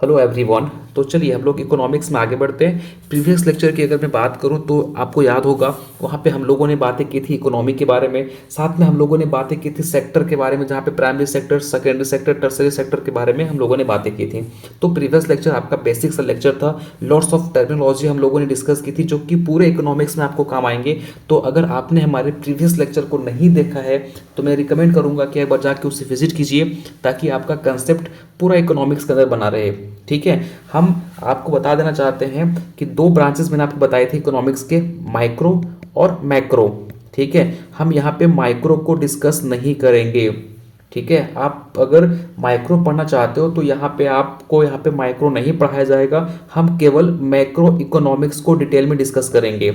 Hello everyone. तो चलिए हम लोग इकोनॉमिक्स में आगे बढ़ते हैं। प्रीवियस लेक्चर की अगर मैं बात करूं तो आपको याद होगा वहां पे हम लोगों ने बातें की थी इकोनॉमी के बारे में। साथ में हम लोगों ने बातें की थी सेक्टर के बारे में, जहां पे primary sector, secondary sector, tertiary sector के बारे में हम लोगों ने बातें की थी। तो प्रीवियस लेक्चर आपका बेसिक सा लेक्चर था। लॉट्स ऑफ टर्मिनोलॉजी हम लोगों ने डिस्कस की थी जो कि पूरे इकोनॉमिक्स में आपको काम आएंगे। तो अगर आपने हमारे प्रीवियस लेक्चर को नहीं देखा है तो मैं रिकमेंड करूंगा कि एक बार जाके उसे विजिट कीजिए, ताकि आपका कंसेप्ट पूरा इकोनॉमिक्स के अंदर बना रहे। ठीक है। हम आपको बता देना चाहते हैं कि दो ब्रांचेस मैंने आपको बताए थे इकोनॉमिक्स के, माइक्रो और मैक्रो। ठीक है। हम यहाँ पे माइक्रो को डिस्कस नहीं करेंगे। ठीक है। आप अगर माइक्रो पढ़ना चाहते हो तो यहाँ पे आपको यहाँ पे माइक्रो नहीं पढ़ाया जाएगा। हम केवल मैक्रो इकोनॉमिक्स को डिटेल में डिस्कस करेंगे।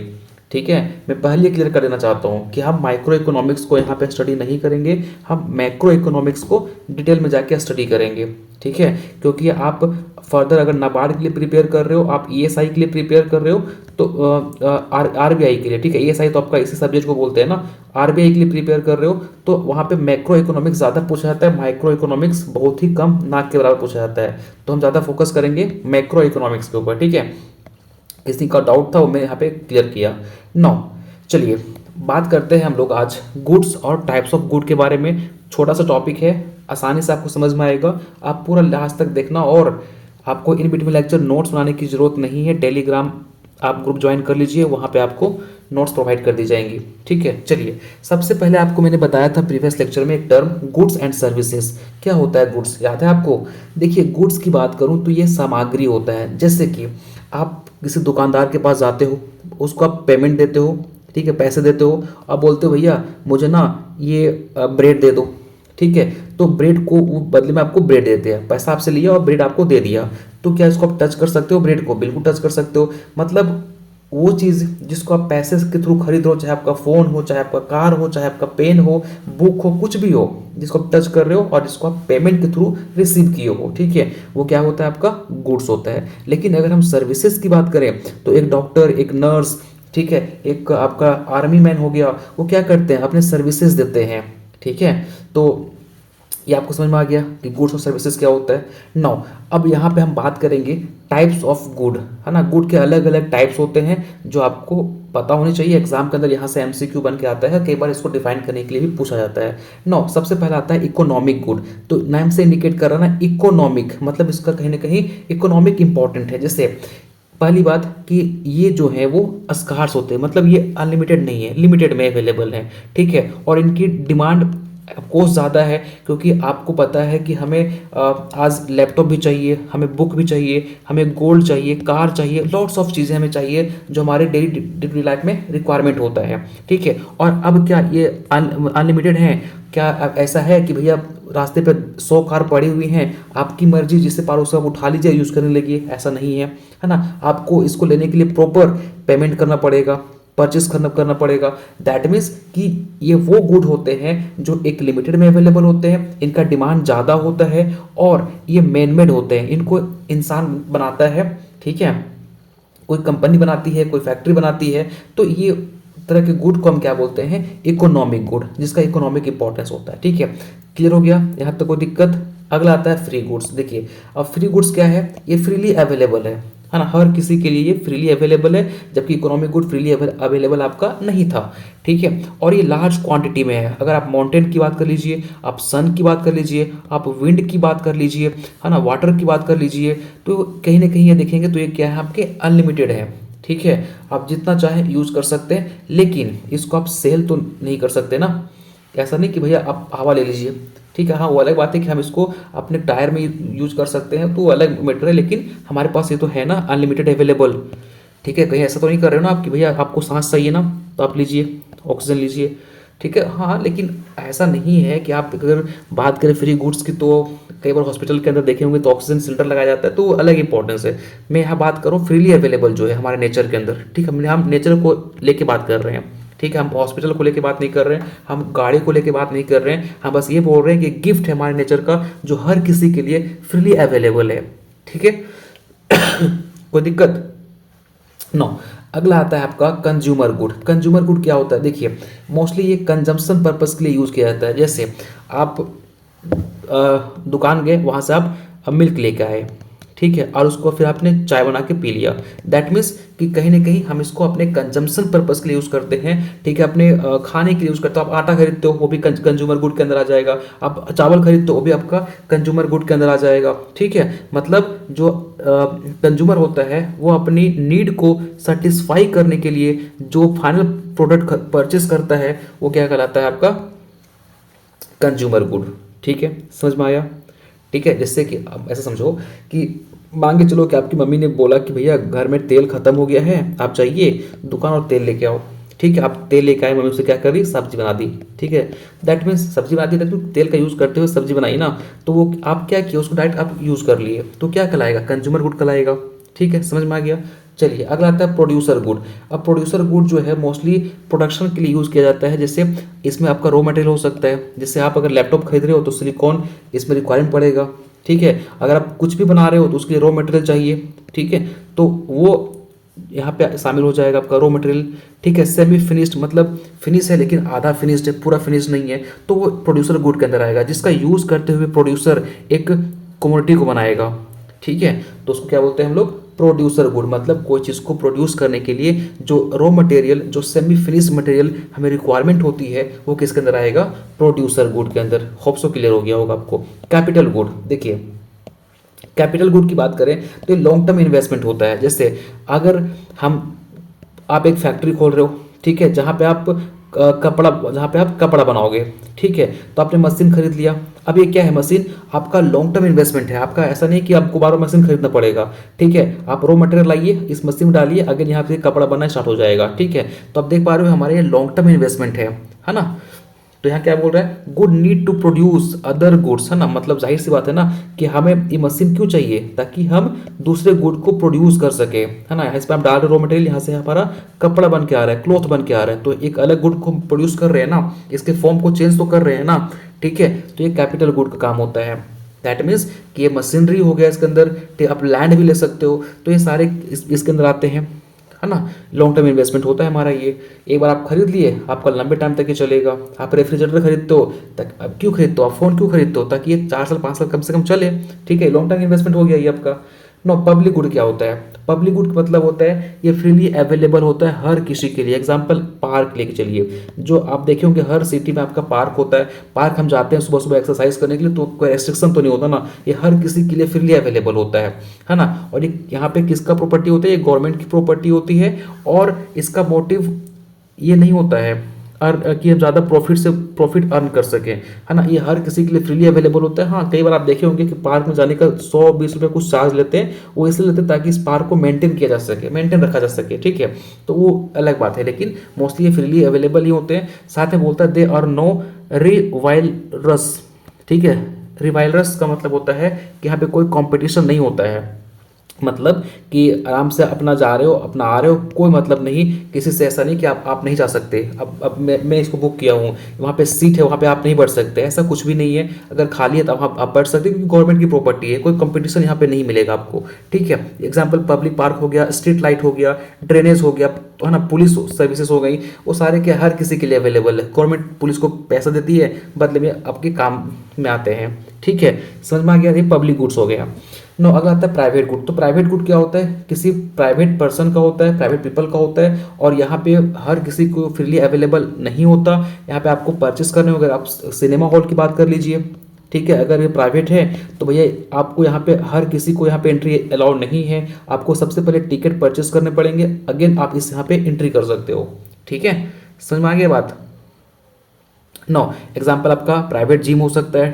ठीक है। मैं पहले क्लियर कर देना चाहता हूँ कि हम माइक्रो इकोनॉमिक्स को यहाँ पे स्टडी नहीं करेंगे, हम मैक्रो इकोनॉमिक्स को डिटेल में जाके स्टडी करेंगे। ठीक है। क्योंकि आप फर्दर अगर नाबार्ड के लिए प्रिपेयर कर रहे हो, आप ईएसआई के लिए प्रिपेयर कर रहे हो, तो आरबीआई के लिए, ठीक है, ईएसआई तो आपका इसी सब्जेक्ट को बोलते हैं ना, आरबीआई के लिए प्रिपेयर कर रहे हो तो वहाँ पे मैक्रो इकोनॉमिक्स ज़्यादा पूछा जाता है, माइक्रो इकोनॉमिक्स बहुत ही कम, ना के बराबर पूछा जाता है। तो हम ज़्यादा फोकस करेंगे मैक्रो इकोनॉमिक्स के ऊपर। ठीक है। किसी का डाउट था वो मैंने यहाँ पे क्लियर किया। नौ, चलिए बात करते हैं हम लोग आज गुड्स और टाइप्स ऑफ गुड के बारे में। छोटा सा टॉपिक है, आसानी से आपको समझ में आएगा। आप पूरा लास्ट तक देखना, और आपको इन बिटवीन लेक्चर नोट्स बनाने की जरूरत नहीं है। टेलीग्राम आप ग्रुप ज्वाइन कर लीजिए, वहाँ पे आपको नोट्स प्रोवाइड कर दी जाएंगी। ठीक है। चलिए सबसे पहले आपको मैंने बताया था प्रीवियस लेक्चर में एक टर्म गुड्स एंड सर्विसेज। क्या होता है गुड्स, याद है आपको? देखिए गुड्स की बात करूँ तो ये सामग्री होता है। जैसे कि आप किसी दुकानदार के पास जाते हो, उसको आप पेमेंट देते हो, ठीक है, पैसे देते हो, आप बोलते हो भैया मुझे ना ये ब्रेड दे दो। ठीक है। तो ब्रेड को वो बदले में आपको ब्रेड देते हैं, पैसा आपसे लिया और ब्रेड आपको दे दिया। तो क्या इसको आप टच कर सकते हो? ब्रेड को बिल्कुल टच कर सकते हो। मतलब वो चीज़ जिसको आप पैसे के थ्रू खरीद रहे हो, चाहे आपका फ़ोन हो, चाहे आपका कार हो, चाहे आपका पेन हो, बुक हो, कुछ भी हो, जिसको आप टच कर रहे हो और जिसको आप पेमेंट के थ्रू रिसीव किए हो, ठीक है, वो क्या होता है? आपका गुड्स होता है। लेकिन अगर हम सर्विसेज की बात करें तो एक डॉक्टर, एक नर्स, ठीक है, एक आपका आर्मी मैन हो गया, वो क्या करते हैं? अपने सर्विसेज देते हैं। ठीक है। तो ये आपको समझ में आ गया कि गुड्स और सर्विसेज क्या होता है। नौ, अब यहाँ पे हम बात करेंगे टाइप्स ऑफ गुड, है ना। गुड के अलग अलग टाइप्स होते हैं जो आपको पता होनी चाहिए। एग्जाम के अंदर यहाँ से एमसीक्यू बन के आता है, कई बार इसको डिफाइन करने के लिए भी पूछा जाता है। नौ, सबसे पहला आता है इकोनॉमिक गुड। तो नाम से इंडिकेट कर रहा है ना इकोनॉमिक, मतलब इसका कहीं ना कहीं इकोनॉमिक इंपॉर्टेंट है। जैसे पहली बात कि ये जो है वो स्कार्स होते हैं, मतलब ये अनलिमिटेड नहीं है, लिमिटेड में अवेलेबल है। ठीक है। और इनकी डिमांड ऑफकोर्स ज़्यादा है, क्योंकि आपको पता है कि हमें आज लैपटॉप भी चाहिए, हमें बुक भी चाहिए, हमें गोल्ड चाहिए, कार चाहिए, लॉट्स ऑफ चीज़ें हमें चाहिए जो हमारे डेली लाइफ में रिक्वायरमेंट होता है। ठीक है। और अब क्या ये अनलिमिटेड है? क्या अब ऐसा है कि भैया रास्ते पे 100 कार पड़ी हुई हैं, आपकी मर्जी जिससे पारो उसे आप उठा लीजिए, यूज़ करने लगिए? ऐसा नहीं है ना। आपको इसको लेने के लिए प्रॉपर पेमेंट करना पड़ेगा, परचेस करना पड़ेगा। दैट मीन्स कि ये वो गुड होते हैं जो एक लिमिटेड में अवेलेबल होते हैं, इनका डिमांड ज़्यादा होता है और ये मैन मेड होते हैं, इनको इंसान बनाता है। ठीक है। कोई कंपनी बनाती है, कोई फैक्ट्री बनाती है, तो ये तरह के गुड को हम क्या बोलते हैं? इकोनॉमिक गुड, जिसका इकोनॉमिक इंपॉर्टेंस होता है। ठीक है। क्लियर हो गया यहाँ तक? कोई दिक्कत? अगला आता है फ्री गुड्स। देखिए अब फ्री गुड्स क्या है? ये फ्रीली अवेलेबल है ना, हर किसी के लिए ये फ्रीली अवेलेबल है, जबकि इकोनॉमिक गुड फ्रीली अवेलेबल आपका नहीं था। ठीक है। और ये लार्ज क्वांटिटी में है। अगर आप माउंटेन की बात कर लीजिए, आप सन की बात कर लीजिए, आप विंड की बात कर लीजिए, है ना, वाटर की बात कर लीजिए, तो कहीं ना कहीं ये देखेंगे तो ये क्या है? आपके अनलिमिटेड है। ठीक है। आप जितना चाहें यूज कर सकते हैं, लेकिन इसको आप सेल तो नहीं कर सकते ना। ऐसा नहीं कि भैया आप हवा ले लीजिए, ठीक है, हाँ वो अलग बात है कि हम इसको अपने टायर में यूज कर सकते हैं, तो वो अलग मैटर है। लेकिन हमारे पास ये तो है ना अनलिमिटेड अवेलेबल। ठीक है। कहीं ऐसा तो नहीं कर रहे हो ना आप कि भैया आपको सांस चाहिए ना तो आप लीजिए, ऑक्सीजन लीजिए। ठीक है। हाँ, लेकिन ऐसा नहीं है कि आप अगर बात करें फ्री गुड्स की तो कई बार हॉस्पिटल के अंदर देखे होंगे तो ऑक्सीजन सिलेंडर लगाया जाता है, तो अलग इंपॉर्टेंस है। मैं यहाँ बात करूँ फ्रीली अवेलेबल जो है हमारे नेचर के अंदर। ठीक है। हम नेचर को लेके बात कर रहे हैं। ठीक है। हम हॉस्पिटल को लेके बात नहीं कर रहे हैं, हम गाड़ी को लेके बात नहीं कर रहे हैं, हम बस ये बोल रहे हैं कि गिफ्ट है हमारे नेचर का जो हर किसी के लिए फ्रीली अवेलेबल है। ठीक है। कोई दिक्कत? नो, अगला आता है आपका कंज्यूमर गुड। कंज्यूमर गुड क्या होता है? देखिए मोस्टली ये कंजम्पशन पर्पस के लिए यूज किया जाता है। जैसे आप दुकान गए, वहां से आप मिल्क लेके आए, ठीक है, और उसको फिर आपने चाय बना के पी लिया। दैट मीन्स कि कहीं ना कहीं हम इसको अपने कंजम्पशन पर्पस के लिए यूज़ करते हैं, ठीक है, अपने खाने के लिए यूज़ करते हो। आप आटा खरीदते हो वो भी कंज्यूमर गुड के अंदर आ जाएगा, आप चावल खरीदते हो वो भी आपका कंज्यूमर गुड के अंदर आ जाएगा, ठीक है। मतलब जो कंज्यूमर होता है वो अपनी नीड को सेटिस्फाई करने के लिए जो फाइनल प्रोडक्ट परचेस करता है वो क्या कहलाता है आपका कंज्यूमर गुड, ठीक है, समझ में आया। ठीक है, जैसे कि अब ऐसा समझो कि मान के चलो कि आपकी मम्मी ने बोला कि भैया घर में तेल खत्म हो गया है, आप जाइए दुकान और तेल लेके आओ, ठीक है। आप तेल लेके आए, मम्मी उससे क्या कर दी, सब्जी बना दी, ठीक है। दैट मीन्स सब्जी बना दी, तो तेल का यूज़ करते हुए सब्जी बनाई ना, तो वो आप क्या किया, उसको डायरेक्ट आप यूज़ कर लिए, तो क्या कहलाएगा, कंज्यूमर गुड कहलाएगा, ठीक है, समझ में आ गया। चलिए अगला आता है प्रोड्यूसर गुड। अब प्रोड्यूसर गुड जो है मोस्टली प्रोडक्शन के लिए यूज़ किया जाता है, जैसे इसमें आपका रॉ मटेरियल हो सकता है, जैसे आप अगर लैपटॉप खरीद रहे हो तो सिलिकॉन इसमें रिक्वायरमेंट पड़ेगा, ठीक है। अगर आप कुछ भी बना रहे हो तो उसके लिए रॉ मटेरियल चाहिए, ठीक है, तो वो यहाँ पे शामिल हो जाएगा आपका रॉ मटेरियल, ठीक है। सेमी फिनिश्ड मतलब फिनिश है लेकिन आधा फिनिश्ड है, पूरा फिनिश नहीं है, तो वो प्रोड्यूसर गुड के अंदर आएगा, जिसका यूज़ करते हुए प्रोड्यूसर एक कमोडिटी को बनाएगा, ठीक है। तो उसको क्या बोलते हैं हम लोग, प्रोड्यूसर गुड। मतलब कोई चीज़ को प्रोड्यूस करने के लिए जो रॉ मटेरियल, जो सेमी फिनिश मटेरियल हमें रिक्वायरमेंट होती है वो किसके अंदर आएगा, प्रोड्यूसर गुड के अंदर। होप सो क्लियर हो गया होगा आपको। कैपिटल गुड, देखिए कैपिटल गुड की बात करें तो ये लॉन्ग टर्म इन्वेस्टमेंट होता है। जैसे अगर आप एक फैक्ट्री खोल रहे हो, ठीक है, जहाँ पे आप कपड़ा बनाओगे, ठीक है, तो आपने मशीन खरीद लिया। अब ये क्या है, मशीन आपका लॉन्ग टर्म इन्वेस्टमेंट है, आपका ऐसा नहीं कि आपको बार मशीन खरीदना पड़ेगा, ठीक है। आप रॉ मटेरियल लाइए, इस मशीन में डालिए, अगेन यहाँ पे कपड़ा बनना स्टार्ट हो जाएगा, ठीक है। तो आप देख पा रहे हो हमारे ये लॉन्ग टर्म इन्वेस्टमेंट है ना। तो यहाँ क्या बोल रहा है, good need to produce other goods, है ना। मतलब जाहिर सी बात है ना कि हमें ये मशीन क्यों चाहिए, ताकि हम दूसरे गुड को प्रोड्यूस कर सके, है ना। इस पर हम डाल रहे रॉ मटेरियल, यहाँ से हमारा कपड़ा बन के आ रहा है, क्लॉथ बन के आ रहा है, तो एक अलग गुड को प्रोड्यूस कर रहे हैं ना, इसके फॉर्म को चेंज तो कर रहे हैं ना, ठीक है। तो ये कैपिटल गुड का काम होता है। दैट मीन्स कि ये मशीनरी हो गया इसके अंदर, आप लैंड भी ले सकते हो, तो ये सारे इसके अंदर आते हैं, है ना। लॉन्ग टर्म इन्वेस्टमेंट होता है हमारा ये। एक बार आप खरीद लिए, आपका लंबे टाइम तक ये चलेगा। आप रेफ्रिजरेटर खरीदते हो, तक अब क्यों खरीदते हो, आप फोन क्यों खरीदते हो, ताकि ये 4 साल 5 साल कम से कम चले, ठीक है। लॉन्ग टर्म इन्वेस्टमेंट हो गया ये आपका। नो, पब्लिक गुड क्या होता है, पब्लिक गुड का मतलब होता है ये फ्रीली अवेलेबल होता है हर किसी के लिए। एग्जांपल पार्क लेके चलिए, जो आप देखे होंगे हर सिटी में आपका पार्क होता है। पार्क हम जाते हैं सुबह सुबह एक्सरसाइज करने के लिए, तो कोई रेस्ट्रिक्शन तो नहीं होता ना, ये हर किसी के लिए फ्रीली अवेलेबल होता है ना। और ये यहाँ पे किसका प्रॉपर्टी होता है, ये गवर्नमेंट की प्रॉपर्टी होती है, और इसका मोटिव ये नहीं होता है कि हम ज़्यादा प्रॉफिट अर्न कर सकें, है ना। ये हर किसी के लिए फ्रीली अवेलेबल होता है। हाँ, कई बार आप देखे होंगे कि पार्क में जाने का 100-20 रुपये कुछ चार्ज लेते हैं, वो इसलिए लेते हैं ताकि इस पार्क को मेंटेन किया जा सके, मेंटेन रखा जा सके, ठीक है। तो वो अलग बात है, लेकिन मोस्टली ये फ्रीली अवेलेबल ही होते हैं। साथ में बोलता है दे आर नो रिवाइलरस, ठीक है। रिवाइलरस का मतलब होता है कि यहाँ पे कोई कॉम्पिटिशन नहीं होता है, मतलब कि आराम से अपना जा रहे हो, अपना आ रहे हो, कोई मतलब नहीं किसी से। ऐसा नहीं कि आप नहीं जा सकते, अब मैं इसको बुक किया हूँ, वहाँ पे सीट है, वहाँ पे आप नहीं बैठ सकते, ऐसा कुछ भी नहीं है। अगर खाली है तो आप बैठ सकते हैं, क्योंकि गवर्नमेंट की प्रॉपर्टी है, कोई कंपटीशन यहाँ पे नहीं मिलेगा आपको, ठीक है। एग्जाम्पल पब्लिक पार्क हो गया, स्ट्रीट लाइट हो गया, ड्रेनेज हो गया, तो है ना, पुलिस सर्विसेज हो गई, वो सारे के हर किसी के लिए अवेलेबल है। गवर्नमेंट पुलिस को पैसा देती है, बदले में आपके काम में आते हैं, ठीक है। समझ में आ गया, ये पब्लिक गुड्स हो गया। नो, अगला आता है प्राइवेट गुड। तो प्राइवेट गुड क्या होता है, किसी प्राइवेट पर्सन का होता है, प्राइवेट पीपल का होता है, और यहाँ पे हर किसी को फ्रीली अवेलेबल नहीं होता। यहाँ पे आपको परचेस करने हो, अगर आप सिनेमा हॉल की बात कर लीजिए, ठीक है, अगर ये प्राइवेट है तो भैया आपको यहाँ पे हर किसी को यहाँ पे एंट्री अलाउड नहीं है। आपको सबसे पहले टिकट परचेस करने पड़ेंगे, अगेन आप इस यहाँ पे एंट्री कर सकते हो, ठीक है। समझ में आ गया बात। नो, एग्जाम्पल आपका प्राइवेट जिम हो सकता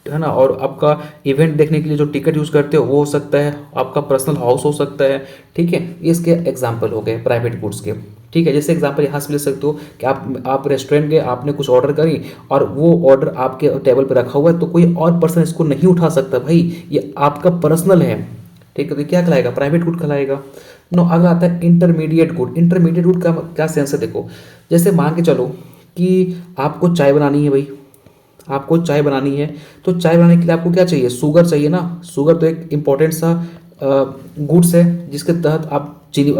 है ना, और आपका इवेंट देखने के लिए जो टिकट यूज़ करते हो वो हो सकता है, आपका पर्सनल हाउस हो सकता है, ठीक है। ये इसके एग्जाम्पल हो गए प्राइवेट गुड्स के, ठीक है। जैसे एग्जाम्पल यहाँ से ले सकते हो कि आप रेस्टोरेंट गए, आपने कुछ ऑर्डर करी, और वो ऑर्डर आपके टेबल पर रखा हुआ है, तो कोई और पर्सन इसको नहीं उठा सकता, भाई ये आपका पर्सनल है, ठीक है। तो क्या कहलाएगा, प्राइवेट गुड कहलाएगा। नो, अगला आता है इंटरमीडिएट गुड। इंटरमीडिएट गुड का क्या सेंस है, देखो जैसे मान के चलो कि आपको चाय बनानी है भाई, आपको चाय बनानी है, तो चाय बनाने के लिए आपको क्या चाहिए, शुगर चाहिए ना। शुगर तो एक इम्पॉर्टेंट सा गुड्स है, जिसके तहत आप चीनी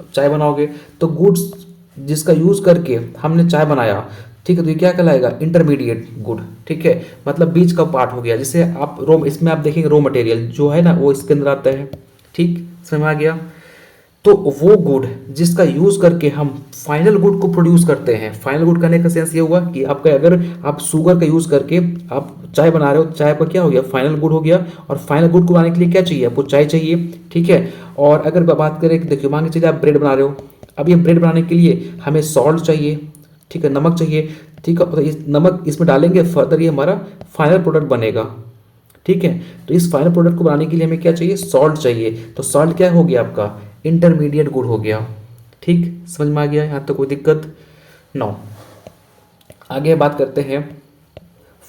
चाय बनाओगे। तो गुड्स जिसका यूज़ करके हमने चाय बनाया, ठीक है, तो ये क्या कहलाएगा, इंटरमीडिएट गुड। ठीक है, मतलब बीच का पार्ट हो गया, जिसे आप रो, इसमें आप देखेंगे रो मटेरियल जो है ना वो इसके अंदर आता है। ठीक, समझ में आ गया। तो वो गुड जिसका यूज करके हम फाइनल गुड को प्रोड्यूस करते हैं। फाइनल गुड करने का सेंस ये हुआ कि आपका, अगर आप शुगर का यूज करके आप चाय बना रहे हो, चाय का क्या हो गया, फाइनल गुड हो गया। और फाइनल गुड को बनाने के लिए क्या चाहिए आपको, चाय चाहिए। ठीक है, और अगर बात करें कि देखिए मान के चलिए आप ब्रेड बना रहे हो, अब ये ब्रेड बनाने के लिए हमें सॉल्ट चाहिए, ठीक है, नमक चाहिए। ठीक है, तो इस नमक इसमें डालेंगे, फर्दर ये हमारा फाइनल प्रोडक्ट बनेगा। ठीक है, तो इस फाइनल प्रोडक्ट को बनाने के लिए हमें क्या चाहिए, सॉल्ट चाहिए। तो सॉल्ट क्या हो गया आपका, इंटरमीडिएट गुड हो गया। ठीक, समझ में आ गया, यहाँ तक कोई दिक्कत नो। आगे बात करते हैं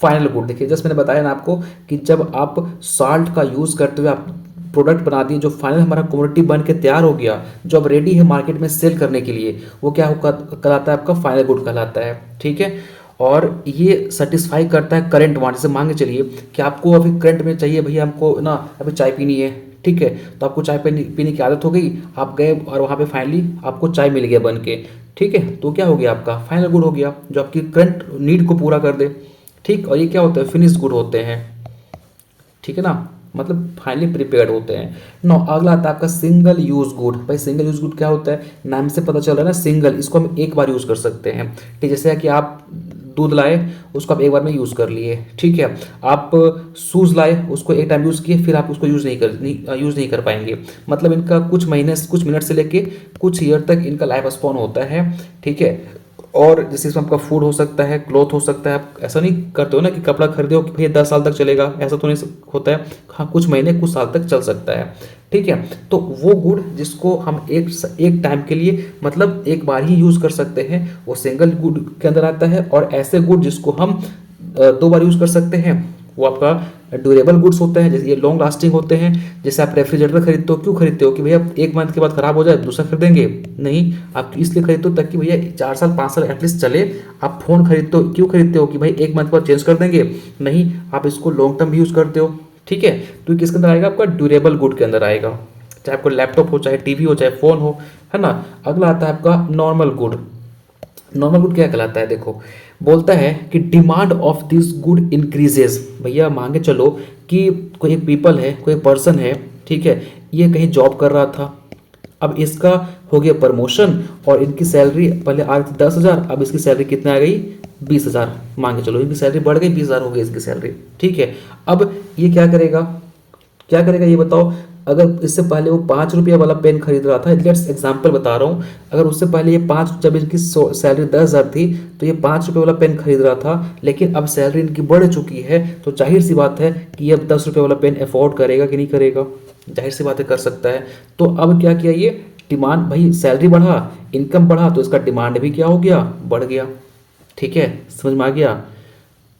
फाइनल गुड। देखिए जस्ट मैंने बताया ना आपको कि जब आप सॉल्ट का यूज़ करते हुए आप प्रोडक्ट बना दिए, जो फाइनल हमारा कमोडिटी बन के तैयार हो गया, जो अब रेडी है मार्केट में सेल करने के लिए, वो क्या कहलाता है आपका, फाइनल गुड कहलाता है। ठीक है, और ये सेटिस्फाई करता है करंट वांट। जैसे मान के चलिए कि आपको अभी करंट में चाहिए, भैया हमको ना अभी चाय पीनी है। ठीक है, तो आपको चाय पीने की आदत हो गई, आप गए और वहाँ पे फाइनली आपको चाय मिल गया बन के। ठीक है, तो क्या हो गया आपका, फाइनल गुड हो गया, जो आपकी करंट नीड को पूरा कर दे। ठीक, और ये क्या होता है, फिनिश गुड होते हैं। ठीक है ना, मतलब फाइनली प्रिपेयर्ड होते हैं। नो, अगला आता है आपका सिंगल यूज गुड। भाई सिंगल यूज गुड क्या होता है, नाम से पता चल रहा है ना, सिंगल, इसको हम एक बार यूज कर सकते हैं। ठीक, जैसे कि आप दूध लाए, उसको आप एक बार में यूज़ कर लिए। ठीक है, आप शूज़ लाए, उसको एक टाइम यूज़ किए, फिर आप उसको यूज़ नहीं कर पाएंगे। मतलब इनका कुछ महीने, कुछ मिनट से लेके कुछ ईयर तक इनका लाइफ स्पॉन होता है। ठीक है, और जैसे इसमें आपका फूड हो सकता है, क्लॉथ हो सकता है। आप ऐसा नहीं करते हो ना कि कपड़ा खरीदे हो कि भैया 10 साल तक चलेगा, ऐसा तो नहीं होता है। हाँ, कुछ महीने कुछ साल तक चल सकता है। ठीक है, तो वो गुड जिसको हम एक टाइम के लिए, मतलब एक बार ही यूज़ कर सकते हैं, वो सिंगल गुड के अंदर आता है। और ऐसे गुड जिसको हम 2 बार यूज़ कर सकते हैं, वो आपका ड्यूरेबल गुड्स होते हैं। जैसे ये लॉन्ग लास्टिंग होते हैं। जैसे आप रेफ्रिजरेटर खरीदते हो, क्यों खरीदते हो कि भैया 1 मंथ के बाद खराब हो जाए दूसरा खरीदेंगे, नहीं, आप इसलिए खरीदते हो ताकि भैया 4 साल 5 साल एटलीस्ट चले। आप फोन खरीदते हो, क्यों खरीदते हो कि भाई 1 मंथ के बाद चेंज कर देंगे, नहीं, आप इसको लॉन्ग टर्म भी यूज़ करते हो। ठीक है, तो किसके अंदर आएगा, आपका ड्यूरेबल गुड के अंदर आएगा, चाहे आपको लैपटॉप हो, चाहे टीवी हो, चाहे फोन हो, है ना। अगला आता है आपका नॉर्मल गुड। नॉर्मल गुड क्या कहलाता है, देखो बोलता है कि demand of this good increases. भैया मांगे चलो कि कोई एक पीपल है, कोई पर्सन है, ठीक है, ये कहीं जॉब कर रहा था, अब इसका हो गया प्रमोशन और इनकी सैलरी पहले आ रही थी 10,000, अब इसकी सैलरी कितने आ गई, 20,000। मांगे चलो इनकी सैलरी बढ़ गई, 20,000 हो गई इसकी सैलरी। ठीक है, अब ये क्या करेगा, क्या करेगा ये बताओ। अगर इससे पहले वो 5 रुपया वाला पेन खरीद रहा था, लेट्स एग्जाम्पल बता रहा हूँ, अगर उससे पहले ये 5, जब इनकी सैलरी 10,000 थी तो ये 5 रुपये वाला पेन खरीद रहा था, लेकिन अब सैलरी इनकी बढ़ चुकी है, तो जाहिर सी बात है कि ये अब 10 रुपये वाला पेन अफोर्ड करेगा कि नहीं करेगा, जाहिर सी बात है कर सकता है। तो अब क्या किया ये, डिमांड, भाई सैलरी बढ़ा, इनकम बढ़ा, तो इसका डिमांड भी क्या हो गया, बढ़ गया। ठीक है, समझ में आ गया।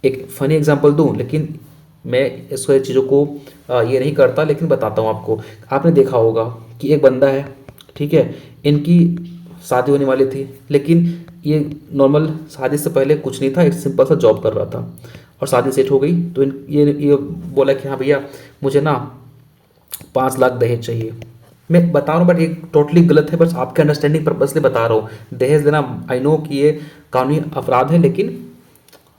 एक फनी एग्जांपल दूं, लेकिन मैं इसको चीज़ों को ये नहीं करता, लेकिन बताता हूँ आपको। आपने देखा होगा कि एक बंदा है, ठीक है, इनकी शादी होने वाली थी, लेकिन ये नॉर्मल शादी से पहले कुछ नहीं था, एक सिंपल सा जॉब कर रहा था, और शादी सेट हो गई तो ये बोला कि हाँ भैया मुझे ना 5 लाख दहेज चाहिए। मैं बता रहा हूँ बट ये टोटली गलत है, बस आपके अंडरस्टैंडिंग पर्पज से बता रहा हूँ। दहेज देना आई नो कि ये कानूनी अपराध है, लेकिन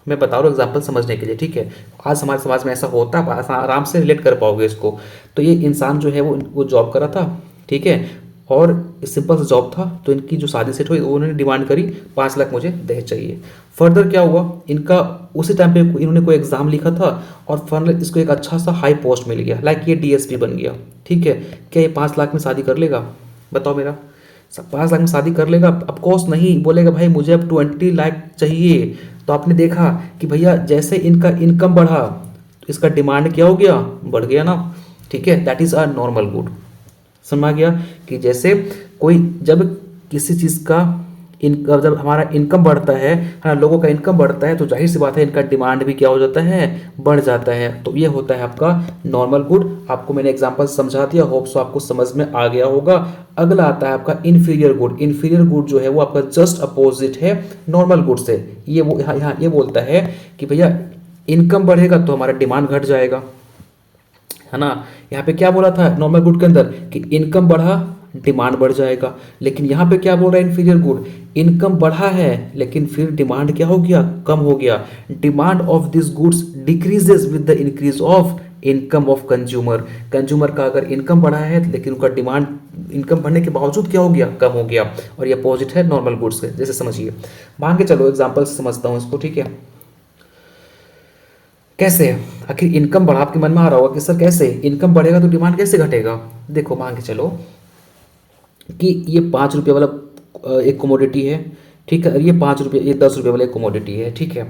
मैं बता रहा हूँ एग्जाम्पल समझने के लिए। ठीक है, आज हमारे समाज में ऐसा होता है, आप आराम से रिलेट कर पाओगे इसको। तो ये इंसान जो है वो जॉब कर रहा था, ठीक है, और सिंपल सा जॉब था, तो इनकी जो शादी सेट हुई उन्होंने डिमांड करी 5 लाख मुझे दहेज चाहिए। फर्दर क्या हुआ, इनका उसी टाइम पे इन्होंने कोई एग्जाम लिखा था और फाइनल इसको एक अच्छा सा हाई पोस्ट मिल गया, लाइक ये डीएसपी बन गया। ठीक है, क्या ये 5 लाख में शादी कर लेगा, बताओ मेरा, 5 लाख में शादी कर लेगा? ऑफकोर्स नहीं, बोलेगा भाई मुझे अब 20 लाख चाहिए। तो आपने देखा कि भैया जैसे इनका इनकम बढ़ा तो इसका डिमांड क्या हो गया, बढ़ गया ना। ठीक है, that is a normal good. समझ आ गया कि जैसे कोई, जब किसी चीज़ का इनकम, जब हमारा इनकम बढ़ता है ना, लोगों का इनकम बढ़ता है, तो जाहिर सी बात है इनका डिमांड भी क्या हो जाता है, बढ़ जाता है। तो ये होता है आपका नॉर्मल गुड। आपको मैंने एग्जांपल समझा दिया, होप सो आपको समझ में आ गया होगा। अगला आता है आपका इन्फीरियर गुड। इन्फीरियर गुड जो है वो आपका जस्ट अपोजिट है नॉर्मल गुड से। ये वो यहाँ ये बोलता है कि भैया इनकम बढ़ेगा तो हमारा डिमांड घट जाएगा, है ना। यहाँ पे क्या बोला था नॉर्मल गुड के अंदर कि इनकम बढ़ा डिमांड बढ़ जाएगा। लेकिन यहाँ पे क्या बोल रहा है इन्फीरियर गुड, इनकम बढ़ा है लेकिन फिर डिमांड क्या हो गया, कम हो गया। Demand of this goods decreases with the increase of income of consumer. Consumer का अगर इनकम बढ़ा है लेकिन उनका डिमांड इनकम बढ़ने के बावजूद क्या हो गया, कम हो गया। और ये अपोजिट है नॉर्मल गुड्स के। जैसे समझिए, मान के चलो एग्जांपल से समझता हूँ इसको, ठीक है। कैसे, आखिर इनकम बढ़ा, आपके मन में आ रहा होगा कि सर कैसे इनकम बढ़ेगा तो डिमांड कैसे घटेगा। देखो मान के चलो कि ये 5 रुपये वाला एक कमोडिटी है, ठीक है, और ये 5 रुपये, ये 10 रुपये वाला एक कमोडिटी है, ठीक है।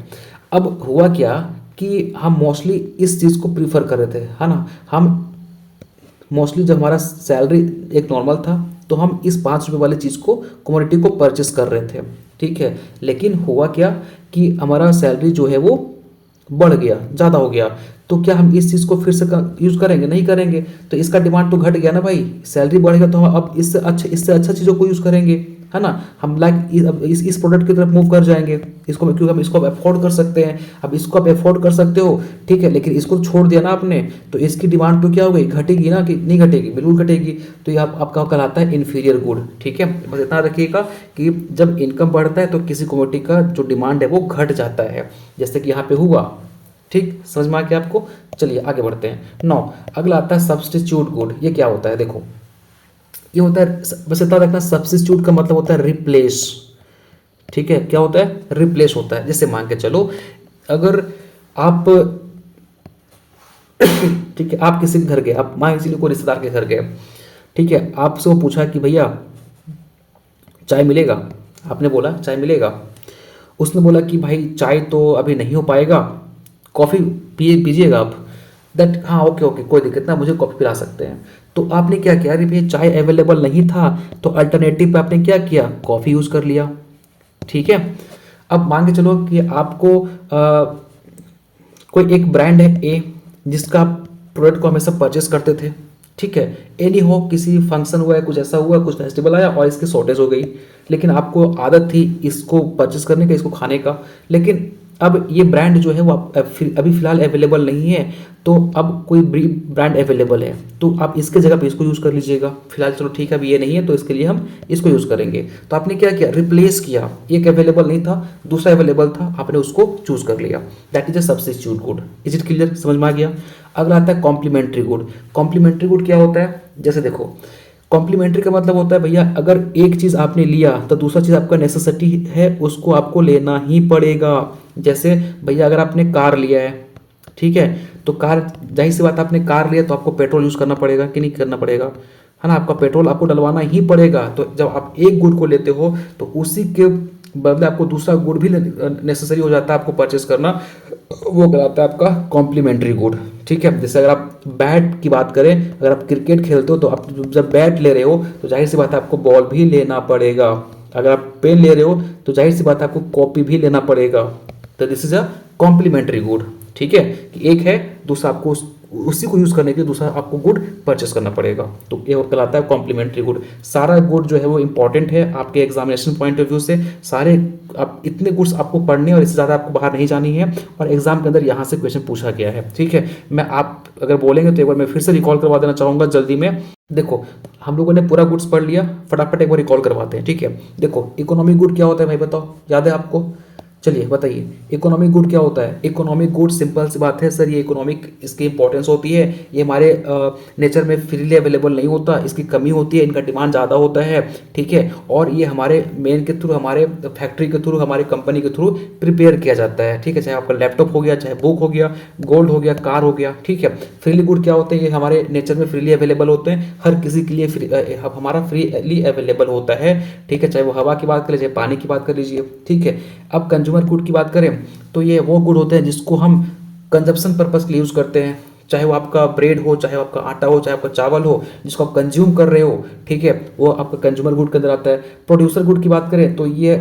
अब हुआ क्या कि हम मोस्टली इस चीज़ को प्रीफर कर रहे थे, है ना। हम मोस्टली जब हमारा सैलरी एक नॉर्मल था तो हम इस 5 रुपये वाली चीज़ को, कमोडिटी को परचेस कर रहे थे, ठीक है। लेकिन हुआ क्या कि हमारा सैलरी जो है वो बढ़ गया, ज़्यादा हो गया, तो क्या हम इस चीज़ को फिर से यूज़ करेंगे, नहीं करेंगे। तो इसका डिमांड तो घट गया ना भाई, सैलरी बढ़ेगा तो हम अब इससे अच्छा चीज़ों को यूज़ करेंगे, है ना। हम लाइक इस प्रोडक्ट की तरफ मूव कर जाएंगे, इसको, क्योंकि हम इसको अफोर्ड कर सकते हैं। अब इसको आप अफोर्ड कर सकते हो, ठीक है, लेकिन इसको छोड़ दिया ना आपने, तो इसकी डिमांड तो क्या हो गई, घटेगी ना, कि नहीं घटेगी, बिल्कुल घटेगी। तो ये आपका कहलाता है इन्फीरियर गुड, ठीक है। बस इतना रखिएगा कि जब इनकम बढ़ता है तो किसी कमोडिटी का जो डिमांड है वो घट जाता है, जैसे कि यहाँ पे हुआ, ठीक, समझ में आ गया आपको। चलिए आगे बढ़ते हैं। 9, अगला आता है सब्स्टिट्यूट गुड। ये क्या होता है, देखो ये होता है, बस इतना रखना, सब्स्टिट्यूट का मतलब होता है रिप्लेस, ठीक है। क्या होता है, रिप्लेस होता है। जैसे मान के चलो, अगर आप ठीक है, आप किसी के घर गए, आप मान किसी को रिश्तेदार के घर गए, ठीक है, आपसे वो पूछा कि भैया चाय मिलेगा, आपने बोला चाय मिलेगा, उसने बोला कि भाई चाय तो अभी नहीं हो पाएगा, कॉफ़ी पीजिएगा आप। दैट, हाँ ओके ओके, कोई दिक्कत ना, मुझे कॉफ़ी पिला सकते हैं। तो आपने क्या किया, अरे भैया चाय अवेलेबल नहीं था, तो अल्टरनेटिव पे आपने क्या किया, कॉफ़ी यूज़ कर लिया, ठीक है। अब मान के चलो कि आपको कोई एक ब्रांड है ए, जिसका आप प्रोडक्ट को हमेशा परचेस करते थे, ठीक है। एनी हो, किसी फंक्शन हुआ है, कुछ ऐसा हुआ, कुछ फेस्टिवल आया और इसकी शॉर्टेज हो गई, लेकिन आपको आदत थी इसको परचेस करने का, इसको खाने का, लेकिन अब ये ब्रांड जो है वो अभी फिलहाल अवेलेबल नहीं है, तो अब कोई ब्रांड अवेलेबल है, तो आप इसके जगह पे इसको यूज़ कर लीजिएगा। फिलहाल चलो ठीक है, अभी ये नहीं है तो इसके लिए हम इसको यूज़ करेंगे। तो आपने क्या किया, रिप्लेस किया, एक अवेलेबल नहीं था, दूसरा अवेलेबल था, आपने उसको चूज कर लिया। That is a substitute good. Is it clear, समझ में आ गया। अगला आता है कॉम्प्लीमेंट्री गुड। कॉम्प्लीमेंट्री गुड क्या होता है, जैसे देखो, कॉम्प्लीमेंट्री का मतलब होता है भैया, अगर एक चीज़ आपने लिया तो दूसरा चीज़ आपका नेसेसिटी है, उसको आपको लेना ही पड़ेगा। जैसे भैया अगर आपने कार लिया है, ठीक है, तो कार, जाहिर सी बात, आपने कार लिया तो आपको पेट्रोल यूज़ करना पड़ेगा कि नहीं करना पड़ेगा, है ना। आपका पेट्रोल आपको डलवाना ही पड़ेगा। तो जब आप एक गुड को लेते हो तो उसी के बदले आपको दूसरा गुड भी नेसेसरी हो जाता है आपको परचेस करना, वो कहलाता है आपका कॉम्प्लीमेंट्री गुड, ठीक है। जैसे अगर आप बैट की बात करें, अगर आप क्रिकेट खेलते हो तो आप जब बैट ले रहे हो तो जाहिर सी बात है आपको बॉल भी लेना पड़ेगा। अगर आप पेन ले रहे हो तो जाहिर सी बात है आपको कॉपी भी लेना पड़ेगा। तो this is a complementary good, ठीक है, कि एक है, दूसरा आपको उसी को यूज़ करने के लिए दूसरा आपको गुड परचेस करना पड़ेगा, तो ये कहलाता है कॉम्प्लीमेंट्री गुड। सारा गुड जो है वो इंपॉर्टेंट है आपके एग्जामिनेशन पॉइंट ऑफ व्यू से। सारे आप इतने गुड्स आपको पढ़ने और इससे ज़्यादा आपको बाहर नहीं जानी है, और एग्जाम के अंदर यहाँ से क्वेश्चन पूछा गया है, ठीक है। मैं आप अगर बोलेंगे तो एक बार मैं फिर से रिकॉल करवा देना चाहूँगा जल्दी में। देखो हम लोगों ने पूरा गुड्स पढ़ लिया, फटाफट एक बार रिकॉल करवाते हैं, ठीक है। देखो इकोनॉमिक गुड क्या होता है भाई, बताओ, याद है आपको, चलिए बताइए। इकोनॉमिक गुड क्या होता है, इकोनॉमिक गुड सिंपल सी बात है सर, ये इकोनॉमिक, इसकी इंपॉर्टेंस होती है, ये हमारे नेचर में फ्रीली अवेलेबल नहीं होता, इसकी कमी होती है, इनका डिमांड ज़्यादा होता है, ठीक है। और ये हमारे मेन के थ्रू, हमारे फैक्ट्री के थ्रू, हमारे कंपनी के थ्रू प्रिपेयर किया जाता है, ठीक है। चाहे आपका लैपटॉप हो गया, चाहे बुक हो गया, गोल्ड हो गया, कार हो गया, ठीक है। फ्रीली गुड क्या होते हैं, ये हमारे नेचर में फ्रीली अवेलेबल होते हैं, हर किसी के लिए हमारा फ्रीली अवेलेबल होता है, ठीक है। चाहे वो हवा की बात करें, चाहे पानी की बात कर लीजिए, ठीक है। अब कंज्यूमर गुड की बात करें तो ये वो गुड होते हैं जिसको हम कंजप्शन पर्पस के लिए यूज़ करते हैं, चाहे वो आपका ब्रेड हो, चाहे आपका आटा हो, चाहे आपका चावल हो, जिसको आप कंज्यूम कर रहे हो, ठीक है, वो आपका कंज्यूमर गुड के अंदर आता है। प्रोड्यूसर गुड की बात करें तो ये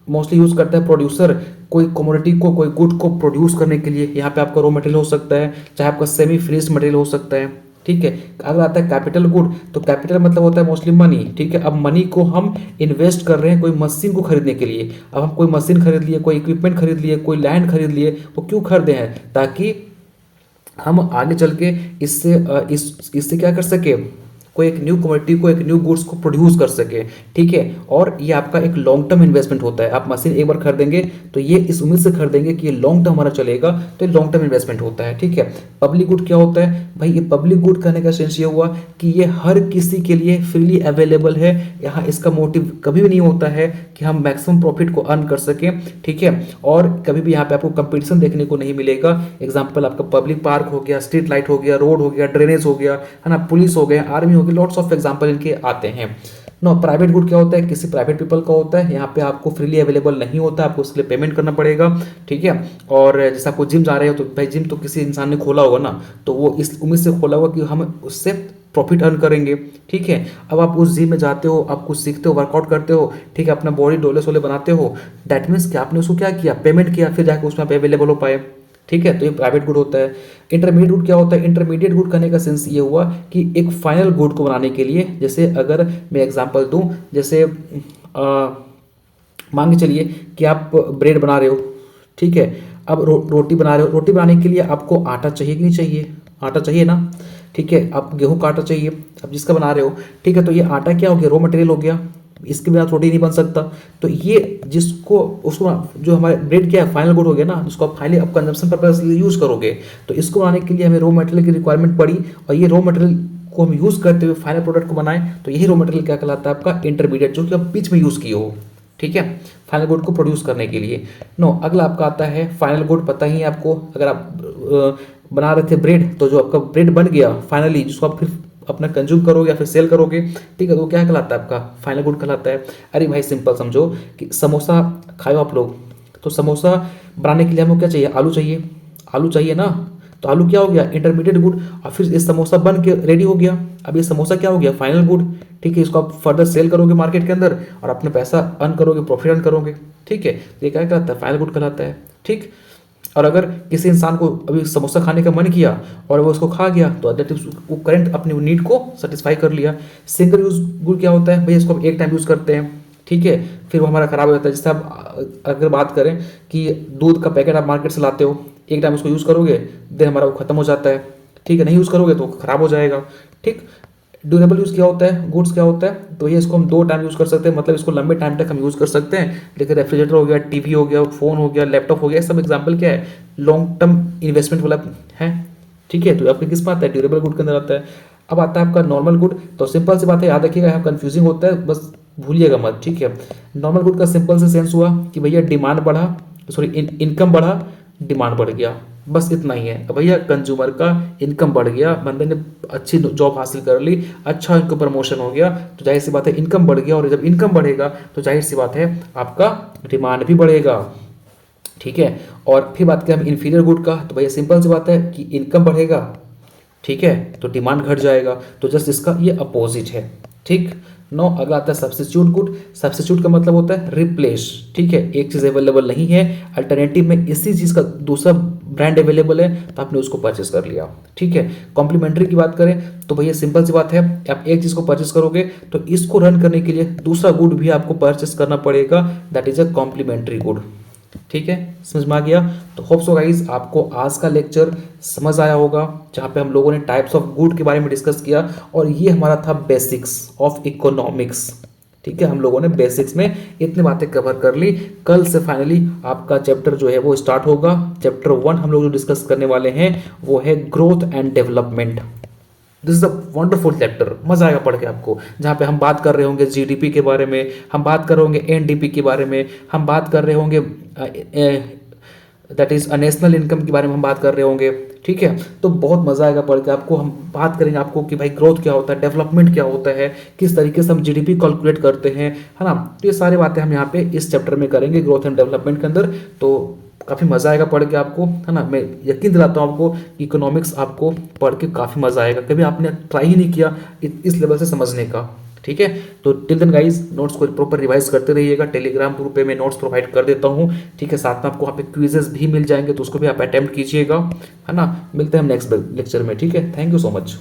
मोस्टली यूज़ करता है प्रोड्यूसर, कोई कमोडिटी को, कोई गुड को प्रोड्यूस करने के लिए। यहाँ पे आपका रॉ मटेरियल हो सकता है, चाहे आपका सेमी फिनिश्ड मटेरियल हो सकता है, ठीक है। अगर आता है कैपिटल गुड, तो कैपिटल मतलब होता है मोस्टली मनी, ठीक है। अब मनी को हम इन्वेस्ट कर रहे हैं कोई मशीन को खरीदने के लिए। अब हम कोई मशीन खरीद लिए, कोई इक्विपमेंट खरीद लिए, कोई लैंड खरीद लिए, वो क्यों खरीदे हैं, ताकि हम आगे चल के इससे क्या कर सके, कोई एक न्यू कमोडिटी को, एक न्यू गुड्स को प्रोड्यूस कर सके, ठीक है। और ये आपका एक लॉन्ग टर्म इन्वेस्टमेंट होता है। आप मशीन एक बार खरीदेंगे तो ये इस उम्मीद से खरीदेंगे कि ये लॉन्ग टर्म हमारा चलेगा, तो ये लॉन्ग टर्म इन्वेस्टमेंट होता है, ठीक है। पब्लिक गुड क्या होता है भाई, ये पब्लिक गुड कहने का सेंस ये हुआ कि ये हर किसी के लिए फ्रीली अवेलेबल है। यहाँ इसका मोटिव कभी भी नहीं होता है कि हम मैक्सिमम प्रॉफिट को अर्न कर सकें, ठीक है। और कभी भी यहाँ पे आपको कंपटीशन देखने को नहीं मिलेगा। एग्जाम्पल आपका पब्लिक पार्क हो गया, स्ट्रीट लाइट हो गया, रोड हो गया, ड्रेनेज हो गया, है ना, पुलिस हो गया, आर्मी हो गया, लॉट्स ऑफ एग्जाम्पल इनके आते हैं। नो, प्राइवेट गुड क्या होता है, किसी प्राइवेट पीपल का होता है, यहाँ पे आपको फ्रीली अवेलेबल नहीं होता, आपको उसके लिए पेमेंट करना पड़ेगा, ठीक है। और जैसे आपको जिम जा रहे हो तो भाई जिम तो किसी इंसान ने खोला होगा ना, तो वो इस उम्मीद से खोला होगा कि हम उससे प्रॉफिट अर्न करेंगे, ठीक है। अब आप उस जिम में जाते हो, आप कुछ सीखते हो, वर्कआउट करते हो, ठीक है, अपना बॉडी डोले सोले बनाते हो, दैट मीन्स कि आपने उसको क्या किया, पेमेंट किया, फिर जाकर उसमें आप अवेलेबल हो पाए, ठीक है। तो ये प्राइवेट गुड होता है। इंटरमीडिएट गुड क्या होता है, इंटरमीडिएट गुड करने का सेंस ये हुआ कि एक फाइनल गुड को बनाने के लिए, जैसे अगर मैं एग्जांपल दूं, जैसे मान के चलिए कि आप ब्रेड बना रहे हो, ठीक है। अब रोटी बना रहे हो, रोटी बनाने के लिए आपको आटा चाहिए कि नहीं चाहिए, आटा चाहिए ना, ठीक है। आप गेहूं का आटा चाहिए, अब जिसका बना रहे हो, ठीक है। तो ये आटा क्या हो गया, रॉ मटेरियल हो गया, इसके बिना रोटी नहीं बन सकता। तो ये जिसको उसको जो हमारे ब्रेड क्या है, फाइनल गुड हो गया ना, जिसको आप फाइनली आप कंजम्पशन पर्पस के लिए यूज़ करोगे, तो इसको बनाने के लिए हमें रॉ मटेरियल की रिक्वायरमेंट पड़ी, और ये रॉ मटेरियल को हम यूज़ करते हुए फाइनल प्रोडक्ट को बनाएं, तो यही रॉ मटेरियल क्या कहलाता है, आपका इंटरमीडिएट, जो कि आप बीच में यूज़ किए हो, ठीक है, फाइनल गुड को प्रोड्यूस करने के लिए। नो, अगला आपका आता है फाइनल गुड। पता ही है आपको, अगर आप बना रहे थे ब्रेड, तो जो आपका ब्रेड बन गया फाइनली, जिसको आप फिर अपना कंज्यूम करोगे या फिर सेल करोगे, ठीक है, तो क्या कहलाता है, आपका फाइनल गुड कहलाता है। अरे भाई सिंपल समझो कि समोसा खाओ आप लोग, तो समोसा बनाने के लिए हमको क्या चाहिए, आलू चाहिए, आलू चाहिए ना, तो आलू क्या हो गया, इंटरमीडिएट गुड। और फिर ये समोसा बन के रेडी हो गया, अब ये समोसा क्या हो गया, फाइनल गुड, ठीक है। इसको आप फर्दर सेल करोगे मार्केट के अंदर और अपने पैसा अर्न करोगे, प्रॉफिट अर्न करोगे, ठीक है। तो ये क्या कहलाता है, फाइनल गुड कहलाता है, ठीक। और अगर किसी इंसान को अभी समोसा खाने का मन किया और वो उसको खा गया, तो दैट इज वो करंट अपनी नीड को सेटिस्फाई कर लिया। सिंगल यूज गुड क्या होता है भैया, इसको हम एक टाइम यूज़ करते हैं, ठीक है, फिर वो हमारा खराब हो जाता है। जैसे आप अगर बात करें कि दूध का पैकेट आप मार्केट से लाते हो, एक टाइम उसको यूज़ करोगे, देन हमारा वो खत्म हो जाता है, ठीक है, नहीं यूज़ करोगे तो खराब हो जाएगा, ठीक। ड्यूरेबल यूज़ क्या होता है, गुड्स क्या होता है, तो ये इसको हम 2 टाइम यूज़ कर सकते हैं, मतलब इसको लंबे टाइम तक हम यूज़ कर सकते हैं। लेकिन रेफ्रिजरेटर हो गया, टीवी हो गया, फ़ोन हो गया, लैपटॉप हो गया, सब एग्जाम्पल क्या है, लॉन्ग टर्म इन्वेस्टमेंट वाला है, ठीक है। तो आपके किस में आता है, ड्यूरेबल गुड के अंदर आता है। अब आता है आपका नॉर्मल गुड। तो सिंपल सी बात है, याद रखिएगा, यहाँ कंफ्यूजिंग होता है, बस भूलिएगा मत, ठीक है। नॉर्मल गुड का सिंपल से सेंस हुआ कि भैया डिमांड बढ़ा, सॉरी इनकम बढ़ा, डिमांड बढ़ गया, बस इतना ही है। अब भैया कंज्यूमर का इनकम बढ़ गया, बंदे ने अच्छी जॉब हासिल कर ली, अच्छा इनको प्रमोशन हो गया, तो जाहिर सी बात है इनकम बढ़ गया, और जब इनकम बढ़ेगा तो जाहिर सी बात है आपका डिमांड भी बढ़ेगा, ठीक है। और फिर बात करें हम इन्फीरियर गुड का, तो भैया सिंपल सी बात है कि इनकम बढ़ेगा, ठीक है, तो डिमांड घट जाएगा, तो जस्ट इसका ये अपोजिट है, ठीक। नो, अगला आता है सब्स्टिट्यूट गुड। सब्स्टिट्यूट का मतलब होता है रिप्लेस, ठीक है, एक चीज़ अवेलेबल नहीं है, अल्टरनेटिव में इसी चीज़ का दूसरा ब्रांड अवेलेबल है, तो आपने उसको परचेस कर लिया, ठीक है। कॉम्प्लीमेंट्री की बात करें तो भैया सिंपल सी बात है, आप एक चीज़ को परचेस करोगे तो इसको रन करने के लिए दूसरा गुड भी आपको परचेस करना पड़ेगा, that is a complementary good, ठीक है। समझ में आ गया। तो होप सो गाइस आपको आज का लेक्चर समझ आया होगा, जहाँ पे हम लोगों ने टाइप्स ऑफ गुड के बारे में डिस्कस किया, और ये हमारा था बेसिक्स ऑफ इकोनॉमिक्स, ठीक है। हम लोगों ने बेसिक्स में इतनी बातें कवर कर ली। कल से फाइनली आपका चैप्टर जो है वो स्टार्ट होगा। चैप्टर 1 हम लोग जो डिस्कस करने वाले हैं वो है growth and development. This is a wonderful chapter, मजा आएगा पढ़ के आपको, जहाँ पे हम बात कर रहे होंगे जीडीपी के बारे में, हम बात कर रहे होंगे एनडीपी के बारे में, हम बात कर रहे होंगे दैट इज नेशनल इनकम के बारे में हम बात कर रहे होंगे, ठीक है। तो बहुत मजा आएगा पढ़ के आपको। हम बात करेंगे आपको कि भाई ग्रोथ क्या होता है, डेवलपमेंट क्या होता है, किस तरीके से हम जीडीपी कैलकुलेट करते हैं, है ना। तो ये सारी बातें हम यहाँ पे इस चैप्टर में करेंगे ग्रोथ एंड डेवलपमेंट के अंदर। तो काफ़ी मज़ा आएगा पढ़ के आपको, है ना। मैं यकीन दिलाता हूँ आपको, इकोनॉमिक्स आपको पढ़ के काफ़ी मज़ा आएगा। कभी आपने ट्राई ही नहीं किया इस लेवल से समझने का, ठीक है। तो टिल देन गाइज नोट्स को प्रॉपर रिवाइज करते रहिएगा। टेलीग्राम ग्रुप पे मैं नोट्स प्रोवाइड कर देता हूँ, ठीक है। साथ में आपको वहाँ पे क्विजेस भी मिल जाएंगे, तो उसको भी आप अटेम्प्ट कीजिएगा, है ना। मिलते हैं हम नेक्स्ट लेक्चर में, ठीक है। Thank you so much.